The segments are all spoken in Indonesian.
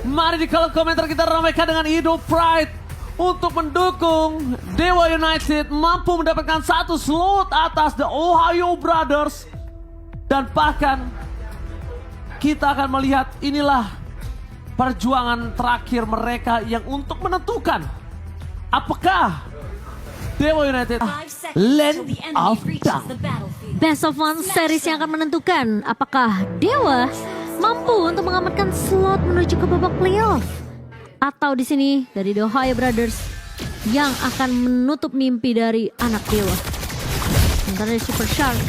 Mari di kolom komentar kita ramaikan dengan Indo Pride untuk mendukung Dewa United mampu mendapatkan satu slot atas The Ohio Brothers. Dan bahkan kita akan melihat inilah perjuangan terakhir mereka yang untuk menentukan apakah Dewa United Land of Dawn. Best of One series yang akan menentukan apakah Dewa mampu untuk mengamankan slot menuju ke babak playoff, atau di sini dari The Ohio Brothers yang akan menutup mimpi dari anak Dewa. Sementara dari Super Shark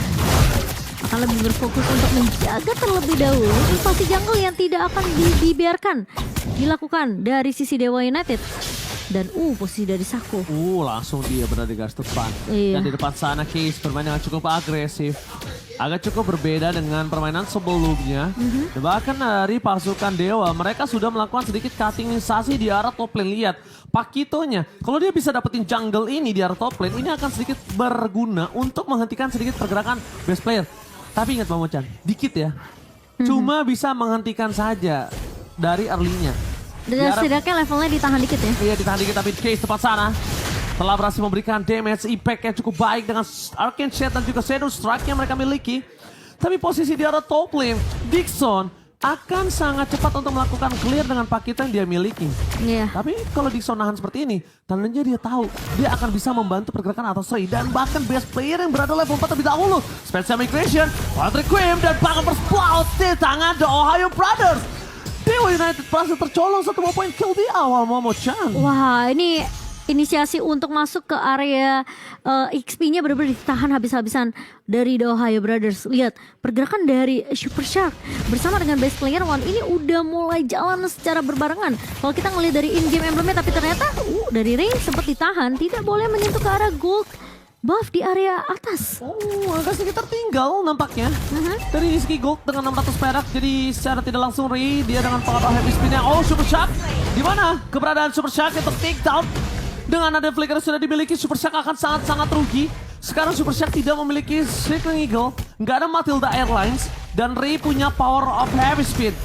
akan lebih berfokus untuk menjaga terlebih dahulu invasi jungle yang tidak akan dibiarkan dilakukan dari sisi Dewa United. Dan posisi dari Sako. Langsung dia berada di garis depan. Iya. Dan di depan sana Case bermain dengan cukup agresif. Agak cukup berbeda dengan permainan sebelumnya. Dan bahkan dari pasukan Dewa, mereka sudah melakukan sedikit cuttingisasi di arah top lane. Lihat, Pakitonya. Kalau dia bisa dapetin jungle ini di arah top lane, ini akan sedikit berguna untuk menghentikan sedikit pergerakan best player. Tapi ingat Bang Mocan, dikit ya. Cuma bisa menghentikan saja dari early-nya. Dan setidaknya levelnya ditahan dikit ya. Iya, ditahan dikit, tapi Case tepat sana telah berhasil memberikan damage impact yang cukup baik dengan Arcane Shade dan juga Shadow Strike yang mereka miliki. Tapi posisi di arah top lane, Dixon akan sangat cepat untuk melakukan clear dengan paket yang dia miliki. Iya. Tapi kalau Dixon nahan seperti ini, tandanya dia tahu dia akan bisa membantu pergerakan atas Ray. Dan bahkan best player yang berada level 4 lebih dahulu. Special Migration, Patrick Quim, dan bahkan bersplaut di tangan The Ohio Brothers. Dewa United berhasil tercolong 1 poin kill di awal Momo-chan. Wah, ini inisiasi untuk masuk ke area XP-nya benar-benar ditahan habis-habisan dari The Ohio Brothers. Lihat, pergerakan dari Super Shark bersama dengan best player One ini udah mulai jalan secara berbarengan. Kalau kita ngelihat dari in-game emblemnya, tapi ternyata dari Ray sempat ditahan, tidak boleh menyentuh ke arah gold buff di area atas. Agak sedikit tertinggal nampaknya. Dari Rizky Gold dengan 600 perak. Jadi secara tidak langsung Ray, dia dengan pengaruh heavy spin-nya. Super Shark. Di mana keberadaan Super Shark yang ter-take down? Dengan ada flicker sudah dimiliki, Super Shark akan sangat-sangat rugi. Sekarang Super Shark tidak memiliki Circling Eagle, nggak ada Matilda Airlines, dan Ray punya power of heavy speed.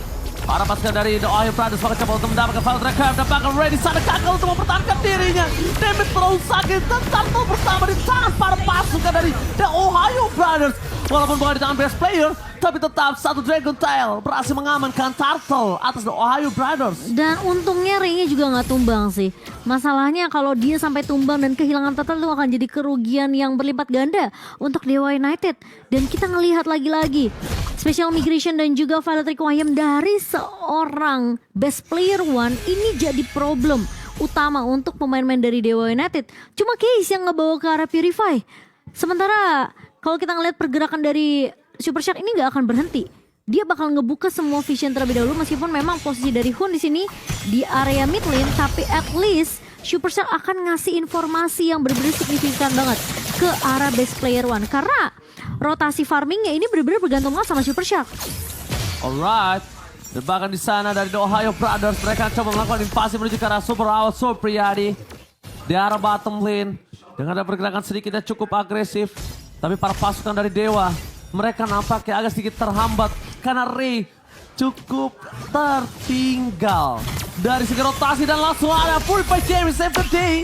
Para pasukan dari The Ohio Brothers mencoba untuk mendapatkan Fall Tracker dan bahkan Ray di sana gagal untuk mempertahankan dirinya. Damage terlalu sakit dan Turtle bersama di tangan para pasukan dari The Ohio Brothers. Walaupun bukan di tangan best player, tapi tetap satu Dragon Tail berhasil mengamankan Turtle atas The Ohio Brothers. Dan untungnya Ray-nya juga nggak tumbang sih. Masalahnya kalau dia sampai tumbang dan kehilangan Turtle itu akan jadi kerugian yang berlipat ganda untuk Dewa United. Dan kita ngelihat lagi-lagi Special Migration dan juga Patrick Quim dari seorang best player One ini jadi problem utama untuk pemain-pemain dari Dewa United. Cuma Case yang ngebawa ke arah Purify. Sementara kalau kita ngelihat pergerakan dari Super Shark ini nggak akan berhenti. Dia bakal ngebuka semua vision terlebih dahulu, meskipun memang posisi dari Hun di sini di area mid lane, tapi at least Super Shark akan ngasih informasi yang benar-benar signifikan banget ke arah best player One, karena rotasi farmingnya ini benar-benar bergantung banget sama Super Shark. Alright. Dan bahkan di sana dari The Ohio Brothers, mereka coba melakukan invasi menuju ke arah Super Out Supriyadi di arah bottom lane dengan ada pergerakan sedikitnya cukup agresif. Tapi para pasukan dari Dewa, mereka nampaknya agak sedikit terhambat karena Ray cukup tertinggal dari segi rotasi. Dan langsung ada Purify James save the day.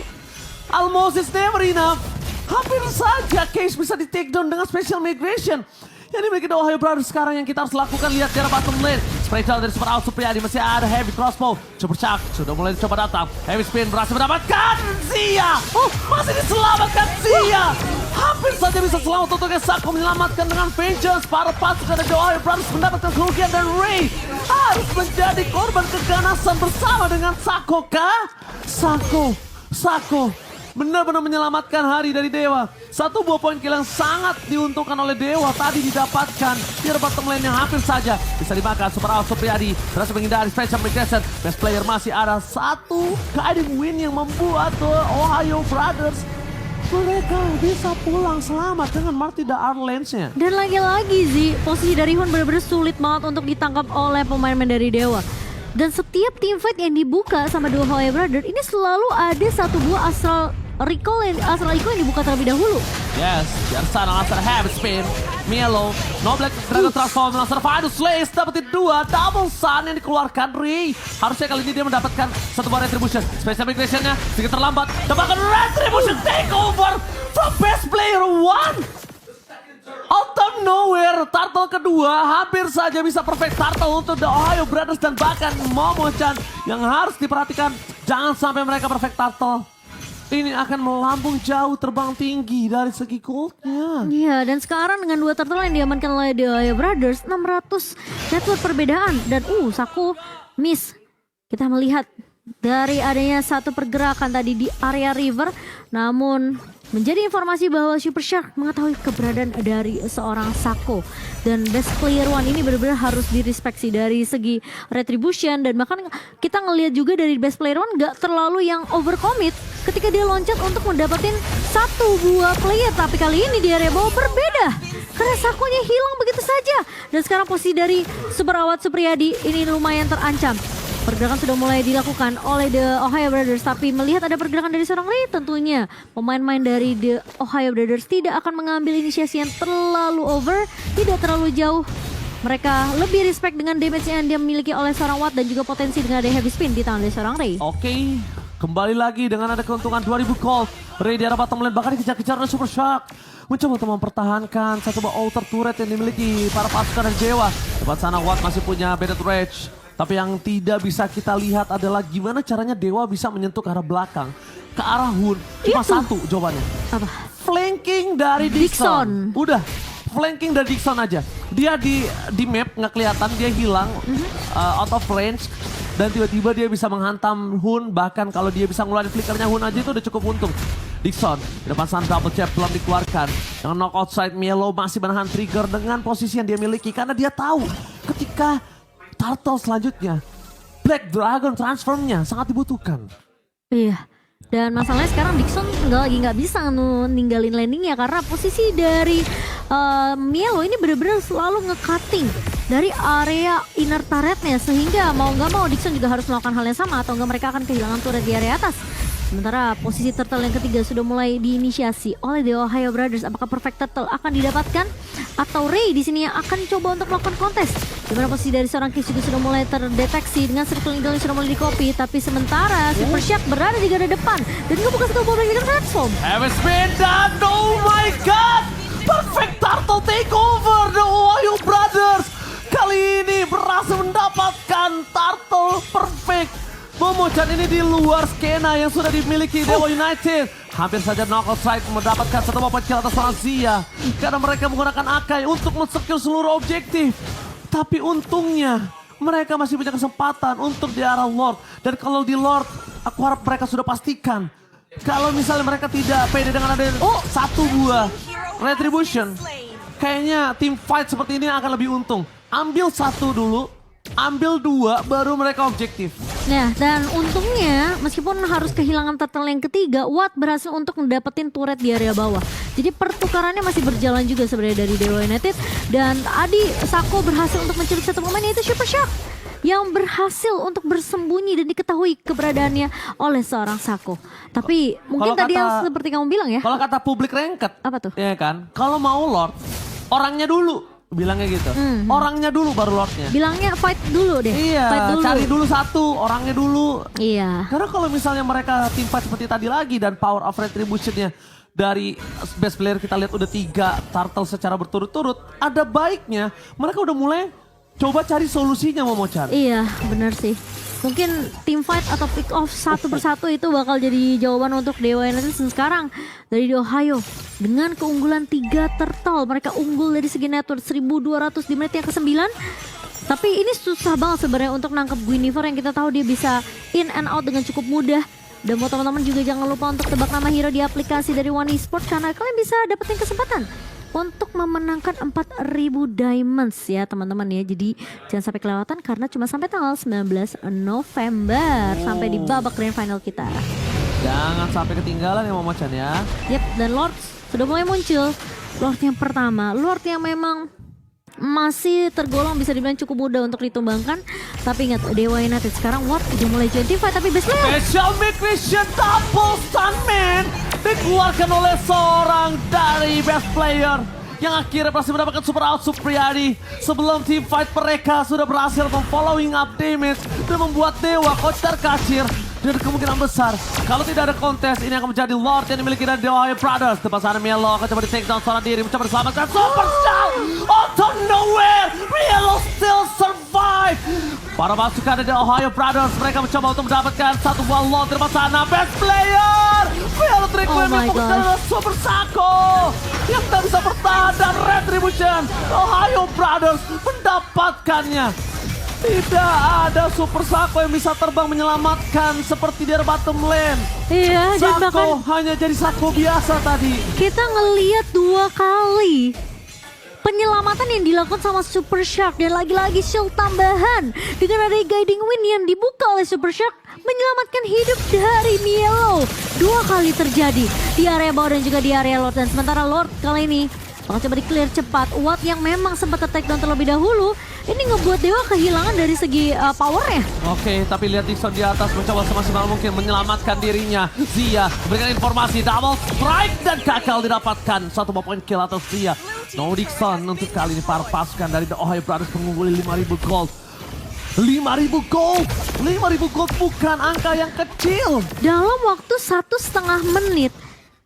Almost is never enough. Hampir saja Case bisa di take down dengan Special Migration yang dimiliki The Ohio Brothers. Sekarang yang kita harus lakukan, lihat di arah bottom lane. Spray down dari Super Out Supriyadi, masih ada heavy crossbow. Super Shark sudah mulai dicoba datang. Heavy spin berhasil mendapatkan Zia. Masih diselamatkan Zia. Hampir saja bisa selamat untuknya. Sako menyelamatkan dengan Vengeance. Para pasukan dari The Ohio Brothers mendapatkan kerugian, dan Ray harus menjadi korban keganasan bersama dengan Sako kah? Sako benar-benar menyelamatkan hari dari Dewa. 1 buah poin kill yang sangat diuntungkan oleh Dewa tadi didapatkan di bottom lane yang hampir saja bisa dimakan. Super Out Supriyadi berhasil menghindari Special Migration. Best player masih ada 1 guiding win yang membuat The Ohio Brothers mereka bisa pulang selamat dengan Matilda Airlines-nya. Dan lagi-lagi sih, posisi dari Hun benar-benar sulit banget untuk ditangkap oleh pemain-pemain dari Dewa. Dan setiap teamfight yang dibuka sama The Ohio Brothers ini selalu ada 1 buah asal recall yang Astral Echo yang dibuka terlebih dahulu. Yes, biar sana langsung habit spin. Mielo, no black dragon transform langsung final slays dapetin 2 double sun yang dikeluarkan Ray. Harusnya kali ini dia mendapatkan satu buah retribution. Special migration-nya sedikit terlambat. Dapatkan retribution takeover from best player 1. Out of nowhere, turtle kedua hampir saja bisa perfect turtle untuk The Ohio Brothers dan bahkan Momo-chan yang harus diperhatikan. Jangan sampai mereka perfect turtle. Ini akan melambung jauh terbang tinggi dari segi goldnya. Iya, dan sekarang dengan 2 turtle yang diamankan oleh The Ohio Brothers, 600 network perbedaan. Dan Saku miss. Kita melihat dari adanya satu pergerakan tadi di area river, namun menjadi informasi bahwa Super Shark mengetahui keberadaan dari seorang Sako. Dan best player 1 ini benar-benar harus direspeksi dari segi retribution. Dan bahkan kita ngelihat juga dari best player 1 gak terlalu yang overcommit ketika dia loncat untuk mendapatkan satu buah player. Tapi kali ini di area bawah berbeda, karena Sakonya hilang begitu saja. Dan sekarang posisi dari Super Awat Supriyadi ini lumayan terancam. Pergerakan sudah mulai dilakukan oleh The Ohio Brothers, tapi melihat ada pergerakan dari seorang Ray, tentunya pemain-pemain dari The Ohio Brothers tidak akan mengambil inisiasi yang terlalu over, tidak terlalu jauh. Mereka lebih respect dengan damage yang dia miliki oleh seorang Watt dan juga potensi dengan ada heavy spin di tangan dari seorang Ray. Oke, kembali lagi dengan ada keuntungan 2000 gold. Ray di arah bottom lane bahkan dikejar-kejar oleh Super Shark. Mencoba untuk mempertahankan satu buah outer turret yang dimiliki para pasukan dan Dewa. Depan sana Watt masih punya Bandit Rage. Tapi yang tidak bisa kita lihat adalah gimana caranya Dewa bisa menyentuh ke arah belakang. Ke arah Hun. Cuma satu jawabannya. Apa? Flanking dari Dixon. Udah, flanking dari Dixon aja. Dia di map nggak kelihatan, dia hilang out of range. Dan tiba-tiba dia bisa menghantam Hun. Bahkan kalau dia bisa ngeluarin flickernya Hun aja itu udah cukup untung. Dixon, depan sana double jab belum dikeluarkan. Dengan knock outside, Mielo masih menahan trigger dengan posisi yang dia miliki. Karena dia tahu ketika turtle selanjutnya, Black Dragon transformnya sangat dibutuhkan. Iya, dan masalahnya sekarang Dixon nggak bisa ninggalin landingnya karena posisi dari Mielo ini benar-benar selalu nge-cutting dari area inner turretnya, sehingga mau nggak mau Dixon juga harus melakukan hal yang sama atau nggak mereka akan kehilangan turret di area atas. Sementara posisi turtle yang ketiga sudah mulai diinisiasi oleh The Ohio Brothers. Apakah perfect turtle akan didapatkan atau Ray di sini yang akan coba untuk melakukan kontes? Dimana posisi dari seorang Kiss juga sudah mulai terdeteksi dengan circle eagle yang sudah mulai di-copy. Tapi sementara Super Shark berada di garda depan dan ngebuka satu bola dengan transform. Heavy spin dan oh my god, perfect turtle takeover The Ohio Brothers. Kali ini berhasil mendapatkan turtle perfect. Momo-chan ini di luar skena yang sudah dimiliki Dewa United. Hampir saja knockout side mendapatkan satu bapak kill atas seorang Zia. Karena mereka menggunakan Akai untuk men-secure seluruh objektif. Tapi untungnya mereka masih punya kesempatan untuk di arah Lord. Dan kalau di Lord, aku harap mereka sudah pastikan. Kalau misalnya mereka tidak pede dengan ada satu buah retribution, kayaknya tim fight seperti ini akan lebih untung. Ambil satu dulu, ambil 2, baru mereka objektif. Nah, dan untungnya meskipun harus kehilangan turtle yang ketiga, Watt berhasil untuk mendapatkan turret di area bawah. Jadi pertukarannya masih berjalan juga sebenarnya dari Dewa United. Dan tadi Sako berhasil untuk mencuri satu pemain, yaitu Super Shark, yang berhasil untuk bersembunyi dan diketahui keberadaannya oleh seorang Sako. Tapi mungkin tadi yang seperti kamu bilang ya. Kalau kata public ranked, apa tuh? Ya kan, kalau mau Lord, orangnya dulu. Bilangnya gitu, orangnya dulu baru Lordnya. Bilangnya fight dulu deh. Iya, fight dulu. cari dulu satu, orangnya dulu. Iya. Karena kalau misalnya mereka tim fight seperti tadi lagi dan power of retributionnya dari best player kita lihat udah 3 turtle secara berturut-turut, ada baiknya mereka udah mulai coba cari solusinya Momo-chan. Iya, benar sih. Mungkin team fight atau pick off satu persatu itu bakal jadi jawaban untuk Dewa United. Sekarang dari The Ohio dengan keunggulan 3 turtle, mereka unggul dari segi network 1200 di menit yang ke-9. Tapi ini susah banget sebenarnya untuk nangkep Guinevere yang kita tahu dia bisa in and out dengan cukup mudah. Dan buat teman-teman juga jangan lupa untuk tebak nama hero di aplikasi dari One Esports karena kalian bisa dapetin kesempatan untuk memenangkan 4.000 diamonds ya teman-teman ya. Jadi jangan sampai kelewatan karena cuma sampai tanggal 19 November sampai di babak grand final kita. Jangan sampai ketinggalan ya Momo-chan ya. Yap, dan Lord sudah mulai muncul. Lord yang pertama, Lord yang memang masih tergolong bisa dibilang cukup mudah untuk ditumbangkan. Tapi ingat Dewa United sekarang Watt udah mulai join team fight tapi best player. Special migration double stun man. dikeluarkan oleh seorang dari best player yang akhirnya berhasil mendapatkan super out Supriyadi. Sebelum team fight mereka sudah berhasil memfollowing up damage dan membuat Dewa kocar kacir. Dan kemungkinan besar kalau tidak ada kontes ini akan menjadi Lord yang dimiliki dari The Ohio Brothers. Tepat sana Mielo akan coba di take down seorang diri, mencoba diselamatkan Super Shell out of nowhere. Mielo still survive. Para pasukan dari The Ohio Brothers mereka mencoba untuk mendapatkan satu buah Lord di depan sana. Best player Mielo Oh my fokus adalah Super Sako yang tak bisa bertahan dan Retribution Ohio Brothers mendapatkannya. Tidak ada Super Sako yang bisa terbang menyelamatkan seperti di bottom lane. Iya, dan bahkan Sako hanya jadi Sako biasa tadi. kita ngeliat 2 kali penyelamatan yang dilakukan sama Super Shark. Dan lagi-lagi shield tambahan dengan ada guiding wind yang dibuka oleh Super Shark menyelamatkan hidup dari Mielo. 2 kali terjadi di area bawah dan juga di area Lord. Dan sementara Lord kali ini bakal coba di clear cepat. Watt yang memang sempat attack down terlebih dahulu, ini ngebuat Dewa kehilangan dari segi powernya. Oke, tapi lihat Dixon di atas mencoba semaksimal mungkin menyelamatkan dirinya. Zia berikan informasi double strike dan gagal didapatkan. 1 poin kill atas Zia. No Dixon untuk kali ini para pasukan dari The Ohio Brothers mengungguli 5.000 gold. 5.000 gold! 5.000 gold bukan angka yang kecil. Dalam waktu 1,5 menit,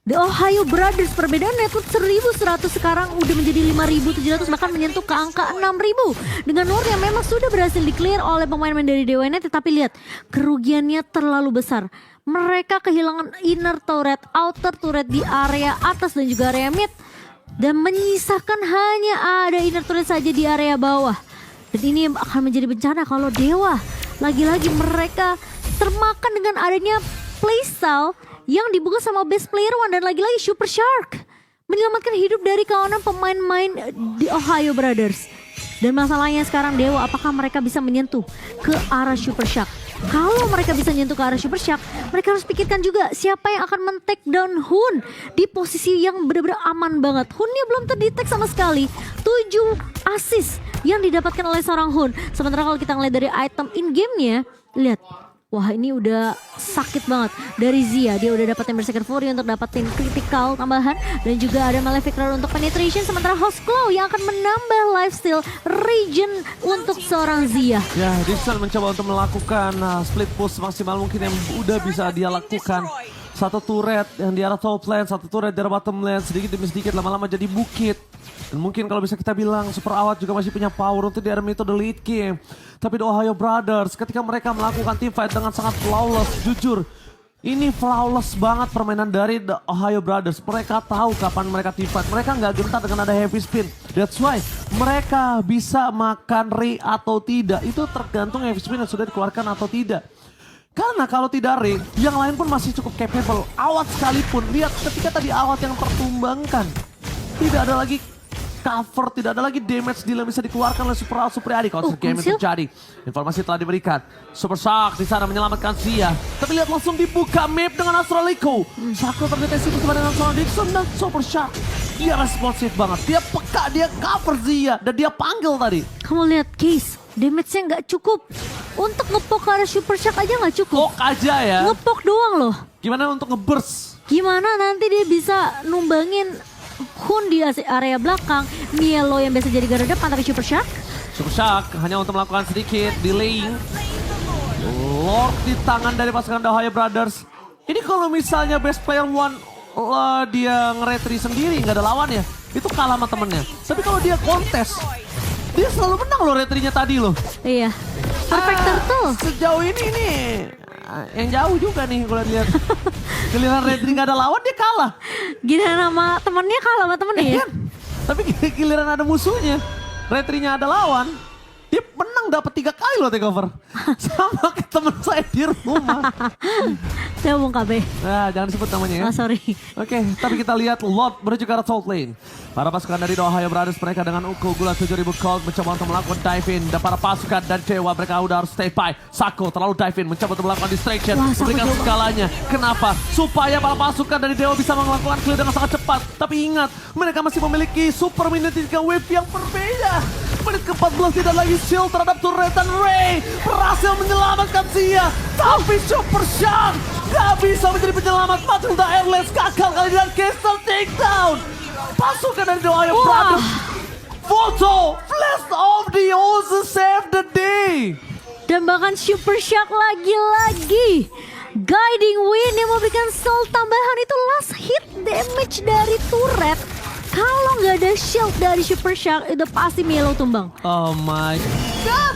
The Ohio Brothers perbedaan network 1.100 sekarang udah menjadi 5.700, bahkan menyentuh ke angka 6.000 dengan Lord yang memang sudah berhasil di-clear oleh pemain-pemain dari Dewa United. Tapi lihat, kerugiannya terlalu besar. Mereka kehilangan inner turret, outer turret di area atas dan juga area mid, dan menyisakan hanya ada inner turret saja di area bawah. Dan ini akan menjadi bencana kalau Dewa lagi-lagi mereka termakan dengan adanya playstyle yang dibuka sama best player one, dan lagi-lagi Super Shark menyelamatkan hidup dari kawanan pemain-main di Ohio Brothers. Dan masalahnya sekarang Dewa, apakah mereka bisa menyentuh ke arah Super Shark? Kalau mereka bisa menyentuh ke arah Super Shark, mereka harus pikirkan juga siapa yang akan men-take down Hun di posisi yang benar-benar aman banget. Hunnya belum terdetek sama sekali. 7 assist yang didapatkan oleh seorang Hun. Sementara kalau kita ngeliat dari item in-game-nya, lihat. Wah, ini udah sakit banget dari Zia. Dia udah dapetin Berserker Fury untuk dapetin critical tambahan. Dan juga ada Malefic Roar untuk penetration. Sementara Host Claw yang akan menambah lifesteal regen untuk seorang Zia. Ya, Dixon mencoba untuk melakukan split push maksimal mungkin yang udah bisa dia lakukan. 1 turret yang di arah top lane, 1 turret di arah bottom lane. Sedikit demi sedikit lama-lama jadi bukit. Dan mungkin kalau bisa kita bilang Super Awat juga masih punya power untuk di arah metode late game. Tapi The Ohio Brothers ketika mereka melakukan team fight dengan sangat flawless, jujur ini flawless banget permainan dari The Ohio Brothers. Mereka tahu kapan mereka team fight. Mereka nggak gentar dengan ada heavy spin. That's why mereka bisa makan Ray atau tidak. Itu tergantung heavy spin yang sudah dikeluarkan atau tidak. Karena kalau tidak Ray, yang lain pun masih cukup capable. Awat sekalipun, lihat ketika tadi Awat yang tertumbangkan. Tidak ada lagi cover, tidak ada lagi damage deal yang bisa dikeluarkan oleh Super Supriyadi. Counter game yang terjadi. Informasi telah diberikan. Super Shark di sana menyelamatkan Zia. Tapi lihat langsung dibuka map dengan Astralico. Sako terdeteksi bersama dengan seorang Dixon dan Super Shark. Dia responsif banget. Dia peka, dia cover Zia. Dan dia panggil tadi. Kamu lihat Case, damage-nya nggak cukup. Untuk ngepok ke arah Super Shark aja nggak cukup. Pok aja ya. Ngepok doang loh. Gimana untuk ngeburst? Gimana nanti dia bisa numbangin Hun di area belakang, Mielo yang biasa jadi garda depan dari Super Shark. Super Shark hanya untuk melakukan sedikit delaying. Lord di tangan dari pasukan The Ohio Brothers. Ini kalau misalnya best player one dia nge-retry sendiri nggak ada lawan ya, itu kalah sama temennya. Tapi kalau dia kontes, dia selalu menang loh retry-nya tadi loh. Iya, perfect turtle. Sejauh ini nih yang jauh juga nih gue lihat. Giliran retry nggak ada lawan dia kalah. Gila, nama temennya kalah sama temennya ya. Kan? Tapi giliran ada musuhnya, retry-nya ada lawan, dia menang dapat 3 kali loh takeover. Sama ke teman saya di rumah. Saya Bung KB. Nah, jangan disebut namanya ya. Oh, sorry. Oke, tapi kita lihat Lord menuju ke arah top lane. Para pasukan dari The Ohio Brothers mereka dengan Uko Gula 7.000 gold mencoba untuk melakukan dive in. Dan para pasukan dari Dewa mereka udah harus stay by. Sako terlalu dive in mencoba untuk melakukan distraction. Wah, Sako Memberikan jauh. skalanya. Kenapa? Supaya para pasukan dari Dewa bisa melakukan clear dengan sangat cepat. Tapi ingat, mereka masih memiliki super minion 3 wave yang berbeda. menit ke-14 tidak lagi shield terhadap turretan Ray. Berhasil menyelamatkan Zia. Tapi Super Shark gak bisa menjadi penyelamat. Matilda Airless gagal kali dan Castle takedown. Pasukan dari The Ohio Brothers. Foto Flash of the Ozu save the day. Dan bahkan Super Shark lagi-lagi guiding win yang memberikan soul tambahan itu last hit damage dari turret. Kalau nggak ada shield dari Super Shark itu pasti Mielo tumbang. Oh my god.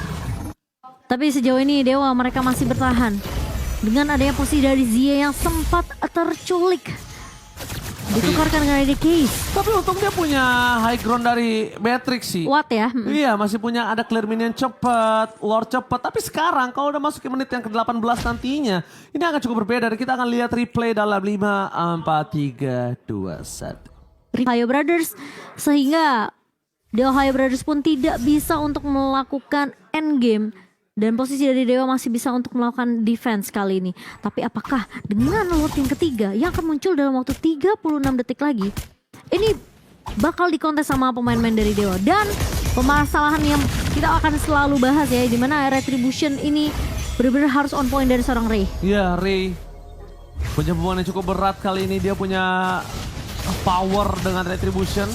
Tapi sejauh ini Dewa mereka masih bertahan. Dengan adanya posisi dari Zia yang sempat terculik. Ditukarkan dengan ada case. Tapi untung dia punya high ground dari Matrix sih. What ya? Iya, masih punya ada clear minion cepat, lord cepat. Tapi sekarang kalau udah masuk ke menit yang ke-18 nantinya, ini akan cukup berbeda. Dan kita akan lihat replay dalam 5, 4, 3, 2, 1. Ohio Brothers, sehingga The Ohio Brothers pun tidak bisa untuk melakukan endgame. Dan posisi dari Dewa masih bisa untuk melakukan defense kali ini. Tapi apakah dengan loading ketiga yang akan muncul dalam waktu 36 detik lagi, ini bakal dikontes sama pemain-pemain dari Dewa. Dan permasalahan yang kita akan selalu bahas ya, dimana Retribution ini benar-benar harus on point dari seorang Ray. Iya, Ray punya beban yang cukup berat kali ini. Dia punya power dengan Retribution.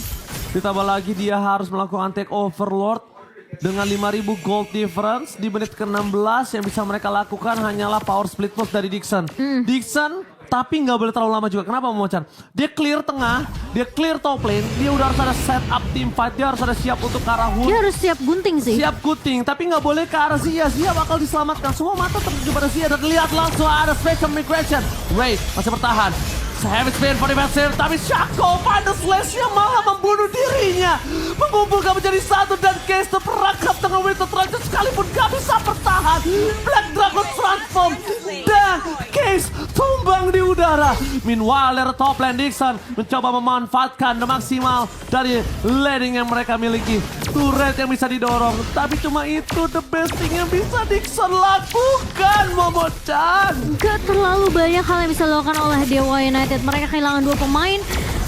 Ditambah lagi dia harus melakukan take overlord. Dengan 5.000 gold difference di menit ke-16 yang bisa mereka lakukan hanyalah power split push dari Dixon. Dixon tapi nggak boleh terlalu lama juga. Kenapa Mocan? Dia clear tengah, dia clear top lane, dia udah harus ada set up team fight, dia harus ada siap untuk ke arah Hood. Dia harus siap gunting sih. Siap gunting, tapi nggak boleh ke arah Zia. Zia bakal diselamatkan. Semua mata tertuju pada Zia dan lihat langsung ada special migration. Ray masih bertahan. Heavy spin for defensive, tapi Shaco pada slash-nya malah membunuh dirinya. Mengumpulkan menjadi satu dan Case terperangkap dengan Winter Truncheon sekalipun gak bisa bertahan. Black Dragon transform dan Case tumbang di udara. Meanwhile dari top lane Dixon mencoba memanfaatkan the maksimal dari landing yang mereka miliki. Turret yang bisa didorong, tapi cuma itu the best thing yang bisa Dixon lakukan, Momochan. Gak terlalu banyak hal yang bisa dilakukan oleh Dewa United. Mereka kehilangan 2 pemain.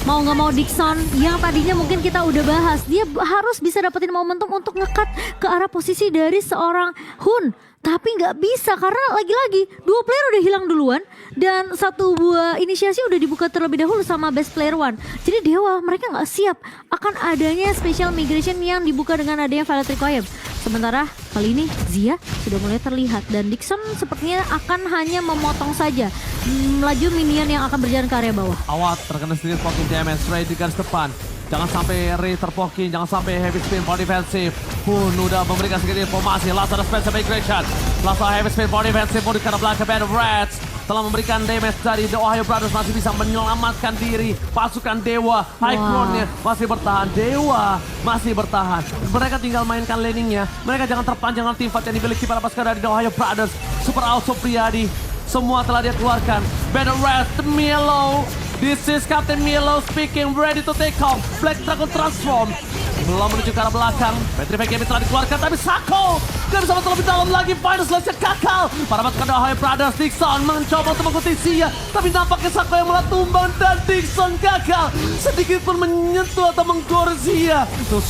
Mau nggak mau Dixon yang tadinya mungkin kita udah bahas, dia harus bisa dapetin momentum untuk ngekat ke arah posisi dari seorang Hun. Tapi nggak bisa karena lagi-lagi 2 player udah hilang duluan dan 1 buah inisiasi udah dibuka terlebih dahulu sama best player 1. Jadi Dewa mereka nggak siap akan adanya special migration yang dibuka dengan adanya Violet Requiem. Sementara kali ini Zia sudah mulai terlihat dan Dixon sepertinya akan hanya memotong saja melaju minion yang akan berjalan ke area bawah. Awas terkena sedikit poking damage. Ray di garis depan. Jangan sampai Ray terpoking, jangan sampai heavy spin for defensive. Pun udah memberikan sedikit informasi. Langsung ada special migration. Langsung heavy spin for defensive. Mau di belakang Band of Reds. Telah memberikan damage dari The Ohio Brothers, masih bisa menyelamatkan diri. Pasukan Dewa, high ground-nya masih bertahan. Dewa masih bertahan. Mereka tinggal mainkan laningnya. Mereka jangan terpanjang dengan teamfight yang dimiliki para pasukan dari The Ohio Brothers. Super Out Supriyadi. Semua telah dia keluarkan. Band of Reds, Mielo. This is Captain Mielo speaking, ready to take off. Black Dragon transform. Belum menuju ke arah belakang. Petrify Game telah dikeluarkan, tapi Shaco gak bisa masuk lebih dalam lagi. Final slash-nya gagal. Para pasukan The Ohio Brothers, Dixon mencoba untuk mengikuti Zia, tapi nampaknya Shaco yang malah tumbang dan Dixon gagal sedikit pun menyentuh atau menggor Zia. So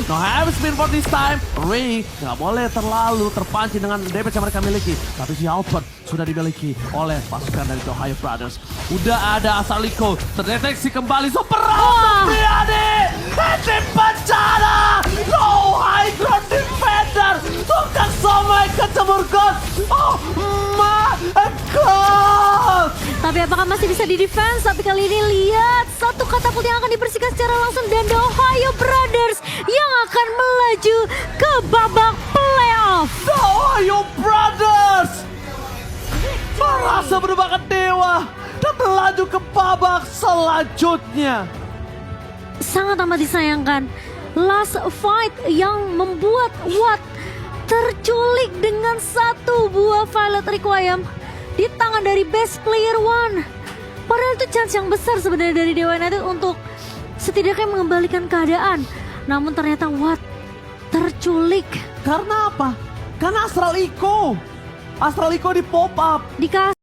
no heavy spin for this time. Ray gak boleh terlalu terpancing dengan damage yang mereka miliki. Tapi si Albert sudah dimiliki oleh pasukan dari The Ohio Brothers. Udah ada Asaliko, terdeteksi kembali. Super Supriyadi, Edim Pancana, no high ground defender, tukang somai kecebur god. Oh my god. Tapi apakah masih bisa di defense? Tapi kali ini lihat satu katapult yang akan dibersihkan secara langsung dan The Ohio Brothers yang akan melaju ke babak playoff. The Ohio Brothers merasa merupakan dewa dan melaju ke babak selanjutnya. Sangat amat disayangkan. Last fight yang membuat Watt terculik dengan 1 buah Violet Requiem di tangan dari best player 1. Padahal itu chance yang besar sebenarnya dari Dewa United untuk setidaknya mengembalikan keadaan. Namun ternyata Watt terculik. Karena apa? Karena Astral Echo di pop up. Dikasih